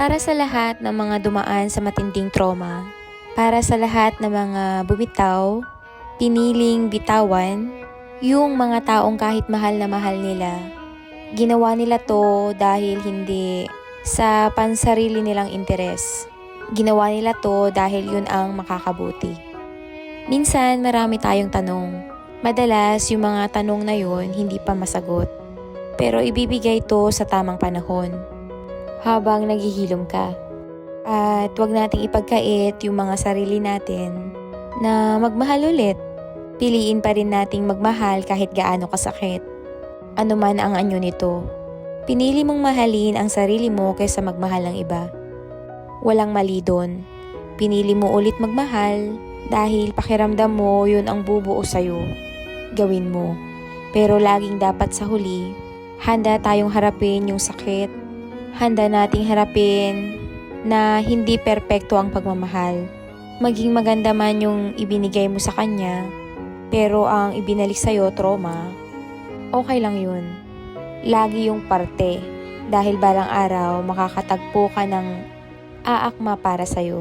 Para sa lahat ng mga dumaan sa matinding trauma, para sa lahat ng mga bumitaw, piniling bitawan, yung mga taong kahit mahal na mahal nila, ginawa nila to dahil hindi sa pansarili nilang interes. Ginawa nila to dahil yun ang makakabuti. Minsan marami tayong tanong. Madalas yung mga tanong na yun hindi pa masagot. Pero ibibigay to sa tamang panahon habang naghihilom ka. At huwag nating ipagkait yung mga sarili natin na magmahal ulit. Piliin pa rin nating magmahal kahit gaano kasakit. Ano man ang anyo nito. Pinili mong mahalin ang sarili mo kaysa magmahal ng iba. Walang mali doon. Pinili mo ulit magmahal dahil pakiramdam mo yun ang bubuo sa'yo. Gawin mo. Pero laging dapat sa huli, handa tayong harapin yung sakit. Handa nating harapin na hindi perpekto ang pagmamahal. Maging maganda man yung ibinigay mo sa kanya, pero ang ibinalik sa'yo trauma, okay lang yun. Lagi yung parte, dahil balang araw makakatagpo ka ng aakma para sa'yo.